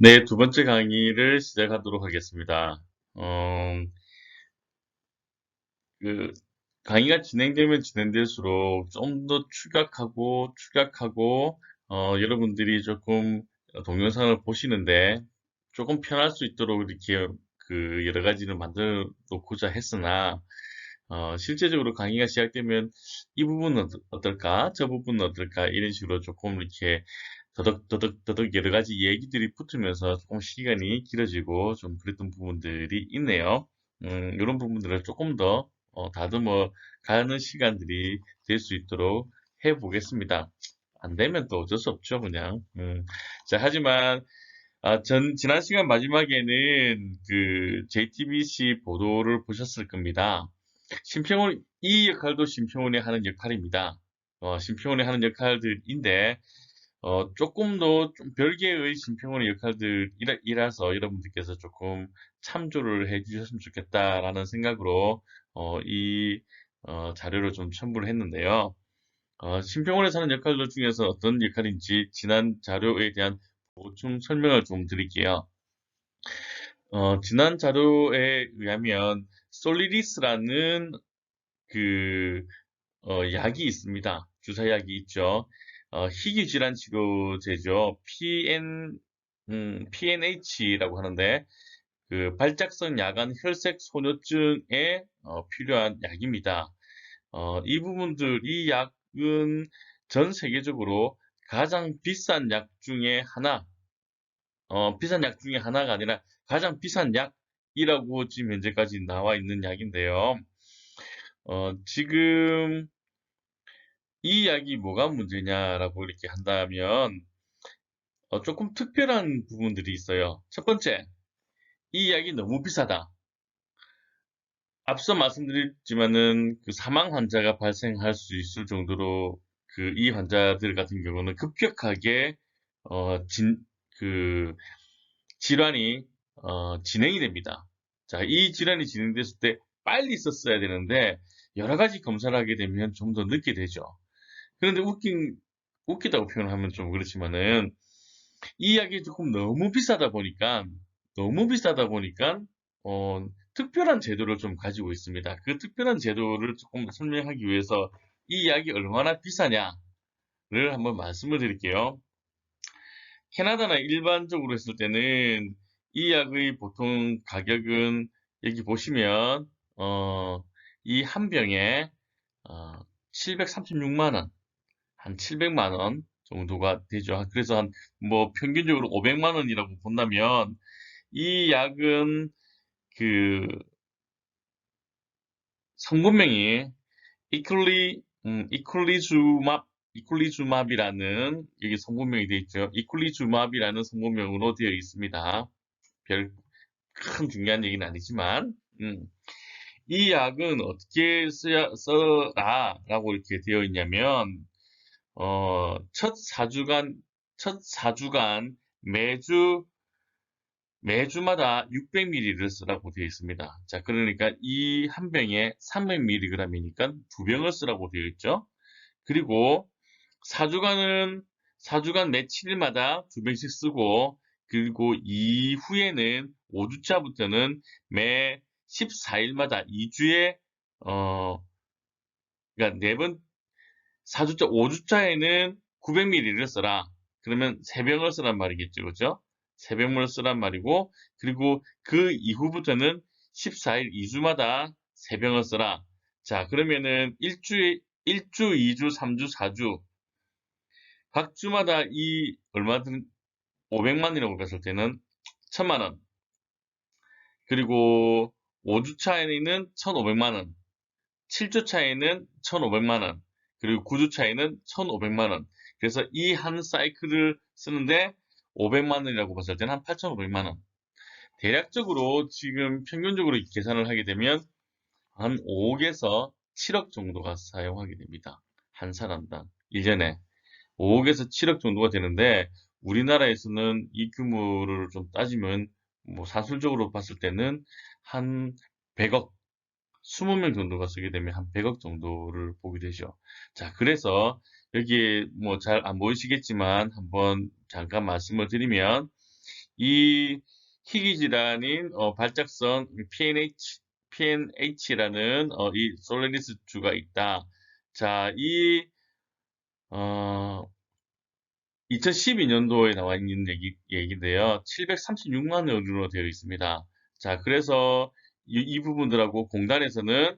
네, 두 번째 강의를 시작하도록 하겠습니다. 어, 그, 강의가 진행되면 진행될수록 좀 더 축약하고, 여러분들이 조금 동영상을 보시는데 조금 편할 수 있도록 이렇게 여러 가지를 만들어 놓고자 했으나, 실제적으로 강의가 시작되면 이 부분은 어떨까? 저 부분은 어떨까? 이런 식으로 조금 이렇게 더덕더덕 여러 가지 얘기들이 붙으면서 조금 시간이 길어지고 좀 그랬던 부분들이 있네요. 이런 부분들을 조금 더 다듬어 가는 시간들이 될 수 있도록 해보겠습니다. 안 되면 또 어쩔 수 없죠, 그냥. 자, 하지만 지난 시간 마지막에는 JTBC 보도를 보셨을 겁니다. 이 역할도 심평원이 하는 역할입니다. 심평원이 하는 역할들인데, 조금 더 좀 별개의 심평원의 역할들이라서 여러분들께서 조금 참조를 해 주셨으면 좋겠다라는 생각으로, 자료를 좀 첨부를 했는데요. 심평원에서 하는 역할들 중에서 어떤 역할인지 지난 자료에 대한 보충 설명을 좀 드릴게요. 지난 자료에 의하면 솔리리스라는 그 약이 있습니다. 주사약이 있죠. 희귀질환 치료제죠. PNH라고 하는데 발작성 야간 혈색 소녀증에 필요한 약입니다. 이 약은 전 세계적으로 가장 비싼 약 중에 하나, 비싼 약 중에 하나가 아니라 가장 비싼 약이라고 지금 현재까지 나와 있는 약인데요. 지금 이 약이 뭐가 문제냐라고 이렇게 한다면 조금 특별한 부분들이 있어요. 첫 번째, 이 약이 너무 비싸다. 앞서 말씀드렸지만은 사망 환자가 발생할 수 있을 정도로 이 환자들 같은 경우는 급격하게 진, 그 질환이 진행이 됩니다. 자, 이 질환이 진행됐을 때 빨리 썼어야 되는데 여러 가지 검사를 하게 되면 좀 더 늦게 되죠. 그런데 웃기다고 표현하면 좀 그렇지만은 이 약이 조금 너무 비싸다 보니까, 특별한 제도를 좀 가지고 있습니다. 그 특별한 제도를 조금 설명하기 위해서 이 약이 얼마나 비싸냐를 한번 말씀을 드릴게요. 캐나다나 일반적으로 했을 때는 이 약의 보통 가격은 여기 보시면, 이 한 병에, 어, 736만 원, 한 700만 원 정도가 되죠. 그래서 뭐 평균적으로 500만 원이라고 본다면 이 약은 그 성분명이 이클리주맙이라는 여기 성분명이 되어 있죠. 이클리주맙이라는 성분명으로 되어 있습니다. 별 큰 중요한 얘기는 아니지만, 이 약은 어떻게 써라라고 이렇게 되어 있냐면, 첫 4주간 매주마다 600ml를 쓰라고 되어 있습니다. 자, 그러니까 이 한 병에 300mg이니까 두 병을 쓰라고 되어 있죠. 그리고 4주간 매 7일마다 두 병씩 쓰고, 그리고 이후에는 5주차부터는 매 14일마다 2주에, 그러니까 5주차에는 900ml를 써라. 그러면 3병을 쓰란 말이겠죠. 그죠? 3병을 쓰란 말이고, 그리고 그 이후부터는 14일 2주마다 3병을 써라. 자, 그러면은 1주, 2주, 3주, 4주. 각 주마다 얼마든 500만이라고 봤을 때는 1000만 원. 그리고 5주차에는 1500만 원. 7주차에는 1500만 원. 그리고 9주차에는 1500만 원. 그래서 이 한 사이클을 쓰는데 500만 원이라고 봤을 때는 한 8500만 원. 대략적으로 지금 평균적으로 계산을 하게 되면 한 5억에서 7억 정도가 사용하게 됩니다. 한 사람당 1년에 5억에서 7억 정도가 되는데 우리나라에서는 이 규모를 좀 따지면 뭐 사술적으로 봤을 때는 한 100억, 20명 정도가 쓰게 되면 한 100억 정도를 보게 되죠. 자, 그래서 여기에 뭐 잘 안 보이시겠지만 한번 잠깐 말씀을 드리면 이 희귀 질환인 발작성 PNH라는 이 솔레니스주가 있다. 자, 이 어, 2012년도에 나와 있는 얘기인데요. 736만 원으로 되어 있습니다. 자, 그래서 이 부분들하고 공단에서는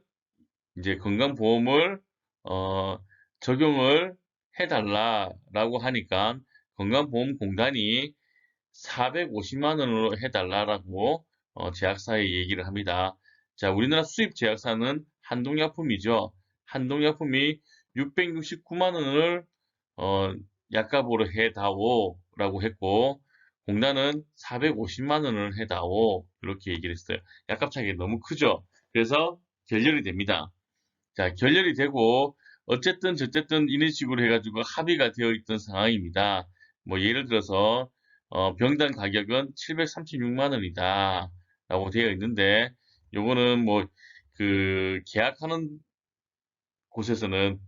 이제 건강보험을 어, 적용을 해달라라고 하니까 건강보험공단이 450만 원으로 해달라라고 제약사에 얘기를 합니다. 자, 우리나라 수입 제약사는 한동약품이죠. 한동약품이 669만 원을 어, 약값으로 해다오라고 했고 공단은 450만 원을 해다오 이렇게 얘기를 했어요. 약값 차이가 너무 크죠. 그래서 결렬이 됩니다. 자, 결렬이 되고 어쨌든 저쨌든 이런 식으로 해가지고 합의가 되어 있던 상황입니다. 뭐 예를 들어서 병당 가격은 736만 원이다 라고 되어 있는데 요거는 뭐 그 계약하는 곳에서는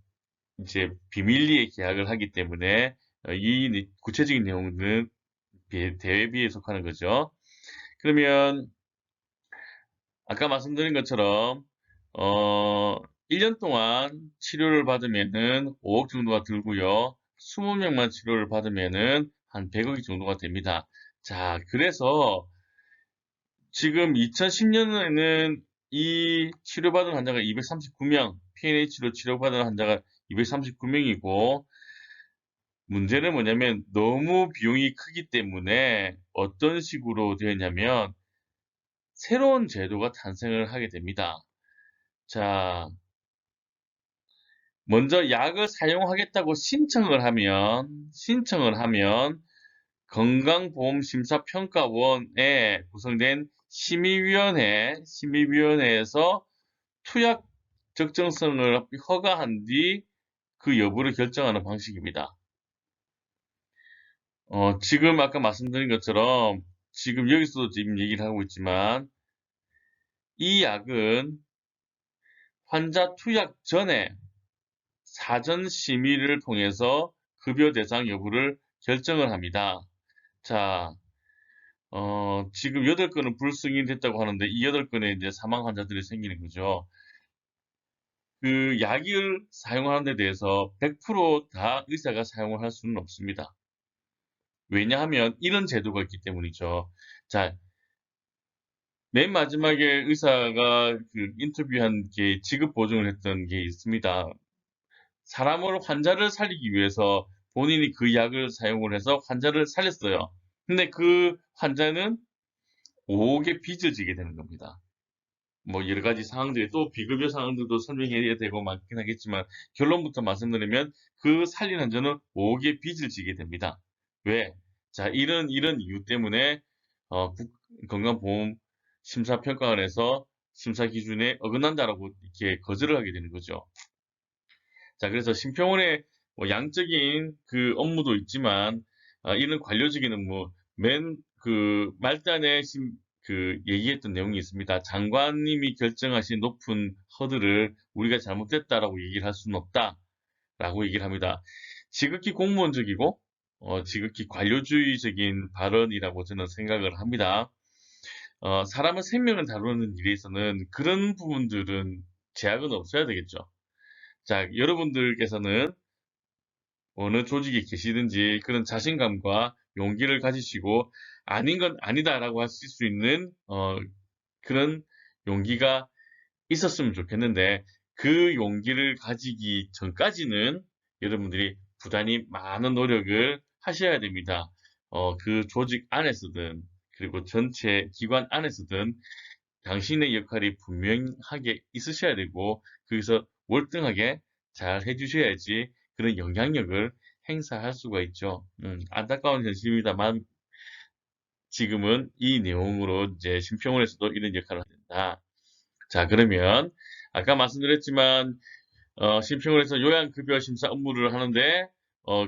이제 비밀리에 계약을 하기 때문에 이 구체적인 내용은 대외비에 속하는 거죠. 그러면 아까 말씀드린 것처럼 어 1년 동안 치료를 받으면은 5억 정도가 들고요. 20명만 치료를 받으면은 한 100억이 정도가 됩니다. 자, 그래서 지금 2010년에는 이 치료받은 환자가 239명, PNH로 치료받은 환자가 239명이고 문제는 뭐냐면 너무 비용이 크기 때문에 어떤 식으로 되었냐면 새로운 제도가 탄생을 하게 됩니다. 자, 먼저 약을 사용하겠다고 신청을 하면 건강보험심사평가원에 구성된 심의위원회에서 투약 적정성을 허가한 뒤 그 여부를 결정하는 방식입니다. 지금 아까 말씀드린 것처럼 지금 여기서도 지금 얘기를 하고 있지만 이 약은 환자 투약 전에 사전 심의를 통해서 급여 대상 여부를 결정을 합니다. 자, 지금 8건은 불승인됐다고 하는데 이 8건에 이제 사망 환자들이 생기는 거죠. 그 약을 사용하는 데 대해서 100%다 의사가 사용을 할 수는 없습니다. 왜냐하면 이런 제도가 있기 때문이죠. 자, 맨 마지막에 의사가 그 인터뷰한 게 지급 보증을 했던 게 있습니다. 환자를 살리기 위해서 본인이 그 약을 사용을 해서 환자를 살렸어요. 근데 그 환자는 5억의 빚을 지게 되는 겁니다. 뭐 여러 가지 상황들이 또 비급여 상황들도 설명해야 되고 많긴 하겠지만 결론부터 말씀드리면 그 살린 환자는 5억의 빚을 지게 됩니다. 왜? 자, 이런 이유 때문에 건강보험 심사평가원에서 심사 기준에 어긋난다라고 이렇게 거절을 하게 되는 거죠. 자, 그래서 심평원의 뭐 양적인 그 업무도 있지만, 이런 관료직인 업무, 그 말단에 얘기했던 내용이 있습니다. 장관님이 결정하신 높은 허들을 우리가 잘못됐다라고 얘기를 할 수는 없다라고 얘기를 합니다. 지극히 공무원적이고, 지극히 관료주의적인 발언이라고 저는 생각을 합니다. 사람의 생명을 다루는 일에서는 그런 부분들은 제약은 없어야 되겠죠. 자, 여러분들께서는 어느 조직에 계시든지 그런 자신감과 용기를 가지시고 아닌 건 아니다라고 하실 수 있는 그런 용기가 있었으면 좋겠는데 그 용기를 가지기 전까지는 여러분들이 부단히 많은 노력을 하셔야 됩니다. 그 조직 안에서든 그리고 전체 기관 안에서든 당신의 역할이 분명하게 있으셔야 되고 거기서 월등하게 잘 해주셔야지 그런 영향력을 행사할 수가 있죠. 안타까운 현실입니다만 지금은 이 내용으로 이제 심평원에서도 이런 역할을 한다. 자, 그러면 아까 말씀드렸지만 심평원에서 요양급여 심사 업무를 하는데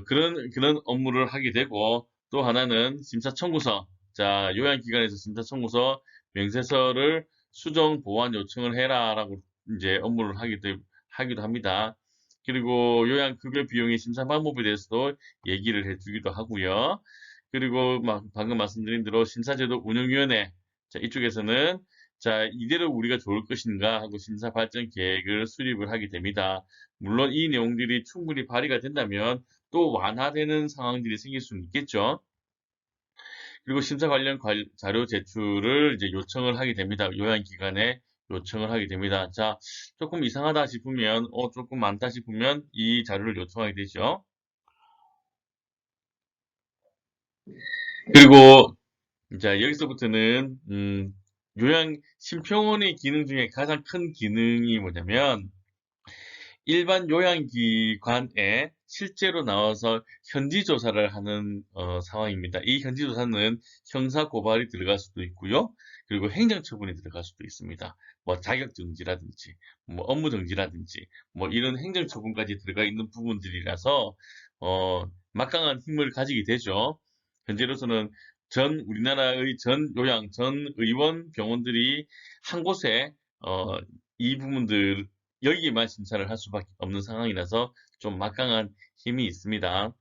그런 업무를 하게 되고 또 하나는 심사 청구서. 자, 요양기관에서 심사 청구서 명세서를 수정 보완 요청을 해라라고 이제 업무를 하기도 합니다. 그리고 요양급여 비용의 심사 방법에 대해서도 얘기를 해주기도 하고요. 그리고 방금 말씀드린 대로 심사제도 운영위원회, 자, 이쪽에서는 자, 이대로 우리가 좋을 것인가 하고 심사 발전 계획을 수립을 하게 됩니다. 물론 이 내용들이 충분히 발의가 된다면 또 완화되는 상황들이 생길 수는 있겠죠. 그리고 심사 관련 자료 제출을 이제 요청을 하게 됩니다. 요양기관에 요청을 하게 됩니다. 자, 조금 이상하다 싶으면, 조금 많다 싶으면 이 자료를 요청하게 되죠. 그리고 자, 여기서부터는 요양 심평원의 기능 중에 가장 큰 기능이 뭐냐면 일반 요양기관에 실제로 나와서 현지조사를 하는 상황입니다. 이 현지조사는 형사고발이 들어갈 수도 있고요. 그리고 행정처분이 들어갈 수도 있습니다. 뭐 자격정지라든지, 뭐 업무정지라든지, 뭐 이런 행정처분까지 들어가 있는 부분들이라서 막강한 힘을 가지게 되죠. 현재로서는 우리나라의 전 요양, 전 의원 병원들이 한 곳에 이 부분들 여기에만 심사를 할 수밖에 없는 상황이라서 좀 막강한 힘이 있습니다.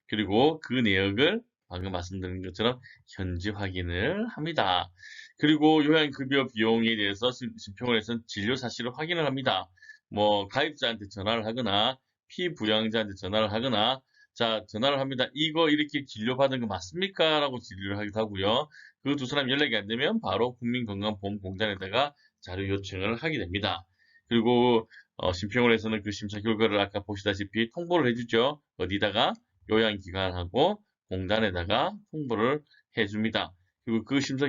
그리고 그 내역을 방금 말씀드린 것처럼 현지 확인을 합니다. 그리고 요양급여 비용에 대해서 심평을 해서 진료 사실을 확인을 합니다. 뭐 가입자한테 전화를 하거나 피부양자한테 전화를 하거나 자 전화를 합니다. 이거 이렇게 진료받은 거 맞습니까? 라고 진료를 하기도 하고요. 그 두 사람 연락이 안 되면 바로 국민건강보험공단에다가 자료 요청을 하게 됩니다. 그리고 심평원에서는 그 심사 결과를 아까 보시다시피 통보를 해주죠. 어디다가? 요양기관하고 공단에다가 통보를 해줍니다. 그리고 그 심사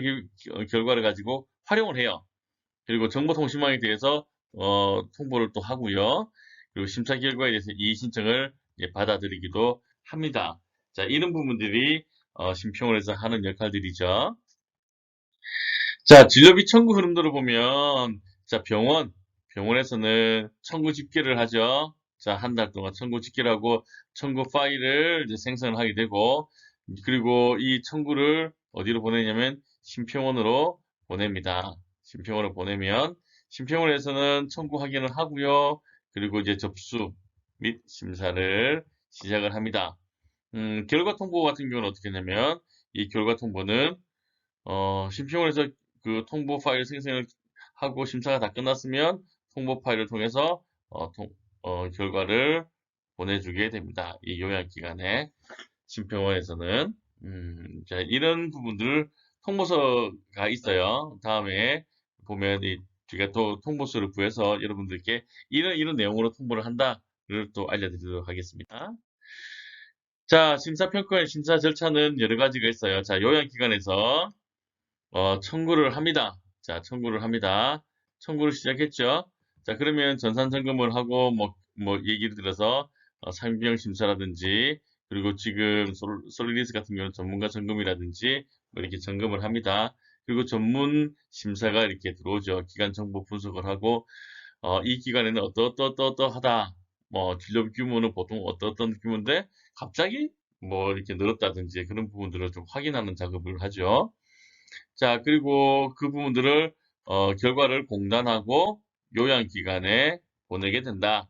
결과를 가지고 활용을 해요. 그리고 정보통신망에 대해서 통보를 또 하고요. 그리고 심사 결과에 대해서 이의 신청을 받아들이기도 합니다. 자, 이런 부분들이 심평원에서 하는 역할들이죠. 자, 진료비 청구 흐름도를 보면, 자, 병원에서는 청구 집계를 하죠. 자, 한 달 동안 청구 집계를 하고, 청구 파일을 이제 생성을 하게 되고, 그리고 이 청구를 어디로 보내냐면, 심평원으로 보냅니다. 심평원으로 보내면, 심평원에서는 청구 확인을 하고요. 그리고 이제 접수 및 심사를 시작을 합니다. 결과 통보 같은 경우는 어떻게 하냐면, 이 결과 통보는 심평원에서 그 통보 파일 생성을 하고 심사가 다 끝났으면 통보 파일을 통해서 결과를 보내주게 됩니다. 이 요양기관에 심평원에서는 자, 이런 부분들 통보서가 있어요. 다음에 보면 제가 또 통보서를 구해서 여러분들께 이런 내용으로 통보를 한다를 또 알려드리도록 하겠습니다. 자, 심사평가의 심사 절차는 여러 가지가 있어요. 자, 요양기관에서 청구를 합니다. 자, 청구를 합니다. 청구를 시작했죠. 자, 그러면 전산 점검을 하고, 얘기를 들어서, 상비용 심사라든지, 그리고 지금 솔리디스 같은 경우는 전문가 점검이라든지, 뭐 이렇게 점검을 합니다. 그리고 전문 심사가 이렇게 들어오죠. 기간 정보 분석을 하고, 이 기간에는 어떠하다. 뭐, 진료 규모는 보통 어떤 규모인데, 갑자기 뭐 이렇게 늘었다든지 그런 부분들을 좀 확인하는 작업을 하죠. 자, 그리고 그 부분들을 결과를 공단하고 요양기관에 보내게 된다.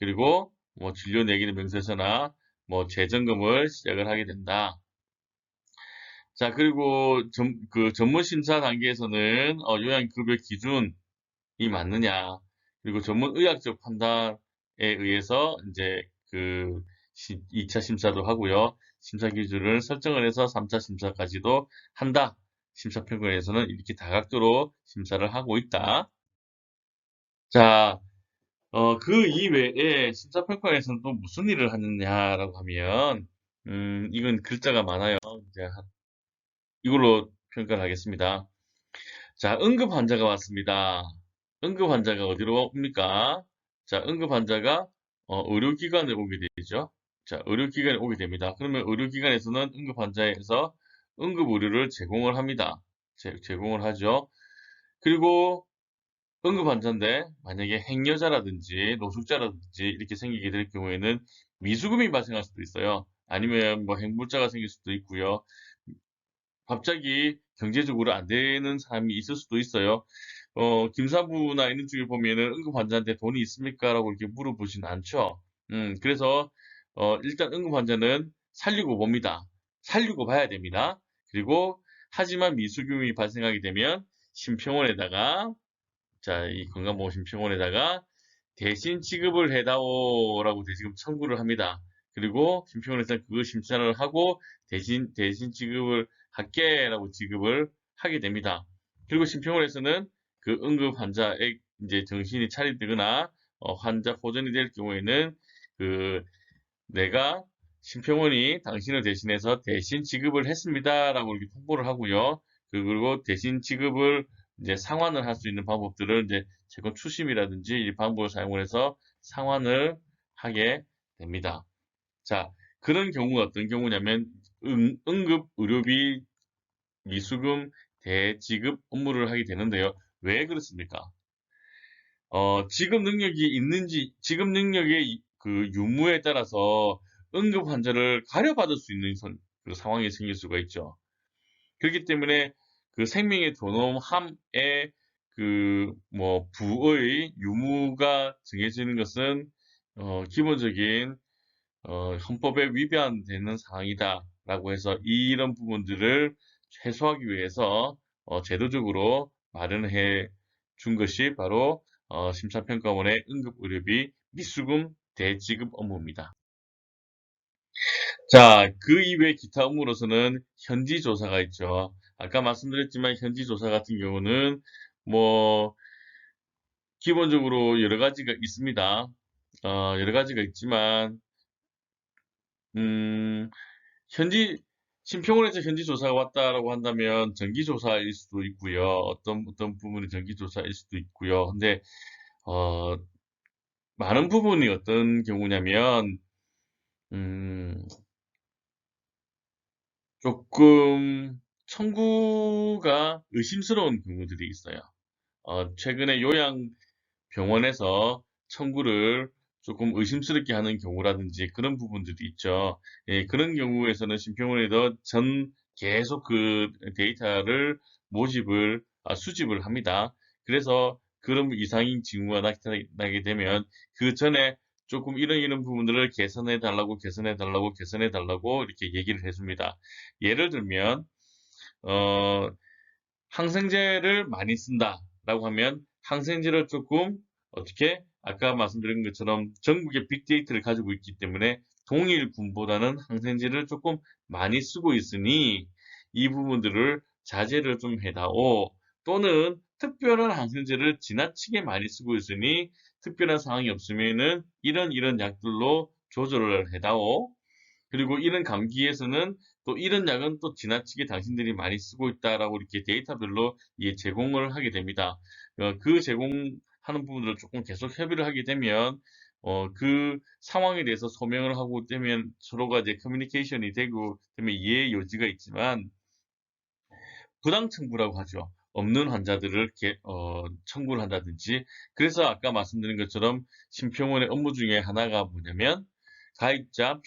그리고 뭐 진료 내기는 명세서나 뭐 재점검을 시작을 하게 된다. 자, 그리고 그 전문 심사 단계에서는 요양급여 기준이 맞느냐, 그리고 전문 의학적 판단에 의해서 이제 그 2차 심사도 하고요. 심사 기준을 설정을 해서 3차 심사까지도 한다. 심사평가에서는 이렇게 다각도로 심사를 하고 있다. 자, 그 이외에 심사평가에서는 또 무슨 일을 하느냐라고 하면, 이건 글자가 많아요. 이제 이걸로 평가를 하겠습니다. 자, 응급 환자가 왔습니다. 응급 환자가 어디로 옵니까? 자, 응급 환자가 의료기관에 오게 되죠. 자, 의료기관에 오게 됩니다. 그러면 의료기관에서는 응급 환자에서 응급 의료를 제공을 합니다. 제공을 하죠. 그리고 응급 환자인데 만약에 행여자라든지 노숙자라든지 이렇게 생기게 될 경우에는 미수금이 발생할 수도 있어요. 아니면 뭐 행불자가 생길 수도 있고요. 갑자기 경제적으로 안 되는 사람이 있을 수도 있어요. 김사부나 이런 쪽에 보면은 응급 환자한테 돈이 있습니까? 라고 이렇게 물어보진 않죠. 그래서, 일단 응급 환자는 살리고 봅니다. 살리고 봐야 됩니다. 그리고 하지만 미수금이 발생하게 되면 심평원에다가 이 건강보험심평원에다가 대신 지급을 해다오라고 대지금 청구를 합니다. 그리고 심평원에서 그걸 심사를 하고 대신 지급을 할게라고 지급을 하게 됩니다. 그리고 심평원에서는 그 응급 환자의 이제 정신이 차리거나 환자 호전이 될 경우에는 그 내가 심평원이 당신을 대신해서 대신 지급을 했습니다라고 이렇게 통보를 하고요. 그리고 대신 지급을 이제 상환을 할 수 있는 방법들을 이제 채권 추심이라든지 이 방법을 사용을 해서 상환을 하게 됩니다. 자, 그런 경우가 어떤 경우냐면 응급 의료비 미수금 대지급 업무를 하게 되는데요. 왜 그렇습니까? 지급 능력이 있는지, 지급 능력의 그 유무에 따라서 응급 환자를 가려받을 수 있는 그 상황이 생길 수가 있죠. 그렇기 때문에 그 생명의 존엄함에 그 뭐 부의 유무가 정해지는 것은 기본적인 헌법에 위반되는 사항이다라고 해서 이런 부분들을 해소하기 위해서 제도적으로 마련해 준 것이 바로 심사평가원의 응급의료비 미수금 대지급 업무입니다. 자, 그 이외에 기타 업무로서는 현지조사가 있죠. 아까 말씀드렸지만 현지조사 같은 경우는 뭐 기본적으로 여러 가지가 있습니다. 여러 가지가 있지만 음, 현지 심평원에서 현지 조사가 왔다라고 한다면 정기 조사일 수도 있고요. 어떤 부분이 정기 조사일 수도 있고요. 근데 어, 많은 부분이 어떤 경우냐면 음, 조금 청구가 의심스러운 경우들이 있어요. 최근에 요양병원에서 청구를 조금 의심스럽게 하는 경우라든지 그런 부분들이 있죠. 예, 그런 경우에서는 심평원에서 계속 그 데이터를 수집을 합니다. 그래서 그런 이상인 징후가 나타나게 되면 그 전에 조금 이런 부분들을 개선해 달라고 이렇게 얘기를 해줍니다. 예를 들면, 어, 항생제를 많이 쓴다라고 하면 항생제를 조금 어떻게 아까 말씀드린 것처럼 전국의 빅데이터를 가지고 있기 때문에 동일 군보다는 항생제를 조금 많이 쓰고 있으니 이 부분들을 자제를 좀 해다오. 또는 특별한 항생제를 지나치게 많이 쓰고 있으니 특별한 상황이 없으면은 이런 약들로 조절을 해다오. 그리고 이런 감기에서는 또 이런 약은 또 지나치게 당신들이 많이 쓰고 있다라고 이렇게 데이터별로 제공을 하게 됩니다. 그 제공하는 부분들을 조금 계속 협의를 하게 되면 그 상황에 대해서 소명을 하고 되면 서로가 이제 커뮤니케이션이 되고 되면 이해의 여지가 있지만 부당 청구라고 하죠. 없는 환자들을 청구를 한다든지. 그래서 아까 말씀드린 것처럼 심평원의 업무 중에 하나가 뭐냐면 가입자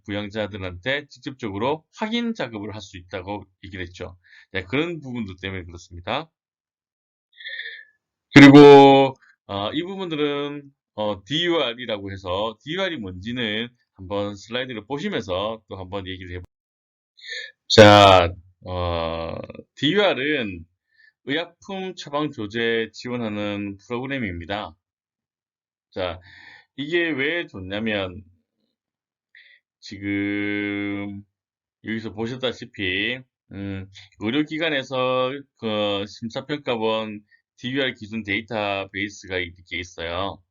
피부양자들한테 직접적으로 확인 작업을 할 수 있다고 얘기를 했죠. 네, 그런 부분들 때문에 그렇습니다. 그리고 이 부분들은 DUR이라고 해서 DUR이 뭔지는 한번 슬라이드를 보시면서 또 한번 얘기를 해볼게요. 자, DUR은 의약품 처방 조제 지원하는 프로그램입니다. 자, 이게 왜 좋냐면 지금 여기서 보셨다시피 의료기관에서 그 심사평가원 DUR 기준 데이터베이스가 이렇게 있어요.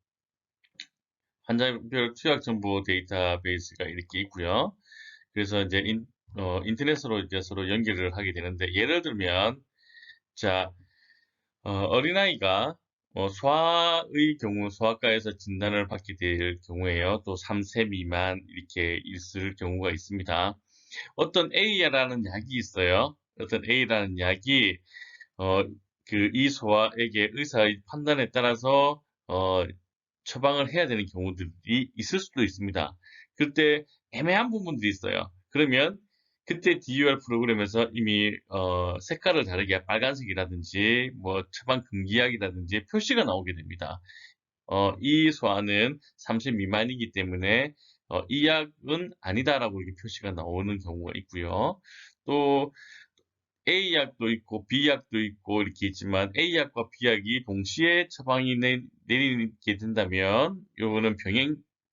환자별 투약 정보 데이터베이스가 이렇게 있고요. 그래서 이제 인터넷으로 이제 서로 연결을 하게 되는데 예를 들면 자 어린아이가 소아의 경우 소아과에서 진단을 받게 될 경우에요. 또 3세 미만 이렇게 있을 경우가 있습니다. 어떤 A라는 약이 있어요. 어떤 A라는 약이 어, 이 소아에게 의사의 판단에 따라서 처방을 해야 되는 경우들이 있을 수도 있습니다. 그때 애매한 부분들이 있어요. 그러면 그때 DUR 프로그램에서 이미 색깔을 다르게 빨간색이라든지 뭐 처방 금기약이라든지 표시가 나오게 됩니다. 이 소아는 3세 미만이기 때문에 이 약은 아니다라고 이렇게 표시가 나오는 경우가 있고요. 또 A약도 있고 B약도 있고 이렇게 있지만 A약과 B약이 동시에 처방이 내리게 된다면 요거는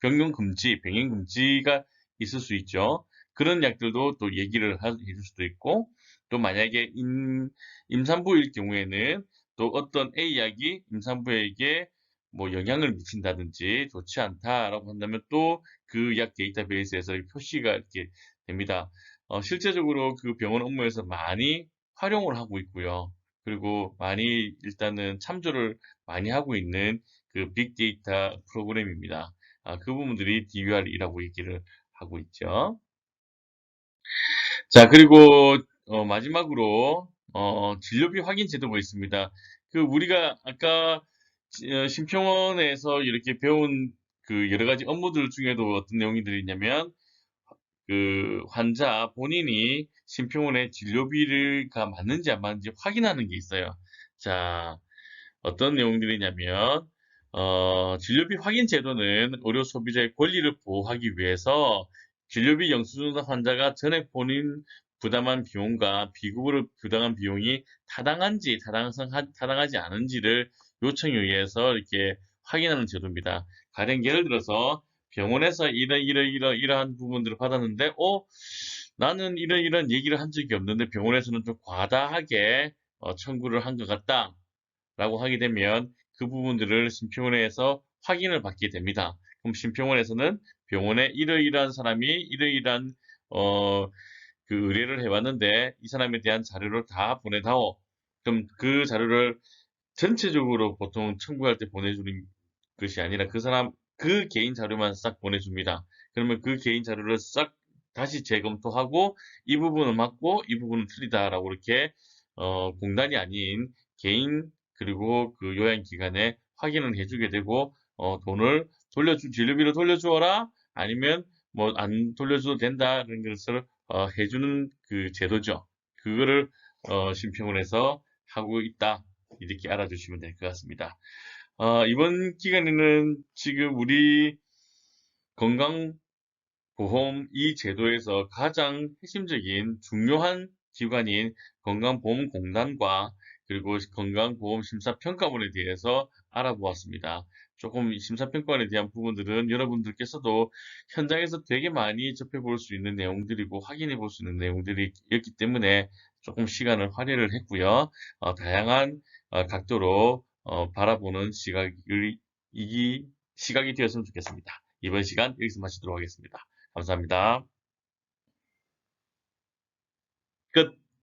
병용 금지, 병행 금지가 있을 수 있죠. 그런 약들도 또 얘기를 해줄 수도 있고, 또 만약에 임산부일 경우에는 또 어떤 A약이 임산부에게 뭐 영향을 미친다든지 좋지 않다라고 한다면 또 그 약 데이터베이스에서 표시가 이렇게 됩니다. 실제적으로 그 병원 업무에서 많이 활용을 하고 있고요. 그리고 많이 일단은 참조를 많이 하고 있는 그 빅데이터 프로그램입니다. 그 부분들이 DUR이라고 얘기를 하고 있죠. 자, 그리고 마지막으로 진료비 확인 제도가 있습니다. 그 우리가 아까 심평원에서 이렇게 배운 그 여러 가지 업무들 중에도 어떤 내용이 들어있냐면 그 환자 본인이 심평원의 진료비가 맞는지 안 맞는지 확인하는 게 있어요. 자, 어떤 내용들이냐면 진료비 확인 제도는 의료 소비자의 권리를 보호하기 위해서 진료비 영수증자 환자가 전액 본인 부담한 비용과 비급여를 부담한 비용이 타당하지 않은지를 요청에 의해서 이렇게 확인하는 제도입니다. 가령 예를 들어서 병원에서 이러한 부분들을 받았는데, 나는 이런 얘기를 한 적이 없는데 병원에서는 좀 과다하게 청구를 한 것 같다. 라고 하게 되면 그 부분들을 심평원에서 확인을 받게 됩니다. 그럼 심평원에서는 병원에 이러이러한 사람이 이러이러한 어, 그 의뢰를 해왔는데 이 사람에 대한 자료를 다 보내다오. 그럼 그 자료를 전체적으로 보통 청구할 때 보내주는 것이 아니라 그 사람 그 개인 자료만 싹 보내줍니다. 그러면 그 개인 자료를 싹 다시 재검토하고 이 부분은 맞고 이 부분은 틀리다라고 이렇게 공단이 아닌 개인 그리고 그 요양기관에 확인을 해주게 되고 돈을 진료비를 돌려주어라 아니면 뭐 안 돌려줘도 된다는 것을 해주는 그 제도죠. 그거를 심평원에서 하고 있다. 이렇게 알아주시면 될 것 같습니다. 이번 기간에는 지금 우리 건강보험 이 제도에서 가장 핵심적인 중요한 기관인 건강보험공단과 그리고 건강보험심사평가원에 대해서 알아보았습니다. 조금 이 심사평가원에 대한 부분들은 여러분들께서도 현장에서 되게 많이 접해볼 수 있는 내용들이고 확인해 볼 수 있는 내용들이었기 때문에 조금 시간을 할애를 했고요. 다양한 각도로 바라보는 시각이 되었으면 좋겠습니다. 이번 시간 여기서 마치도록 하겠습니다. 감사합니다. 끝.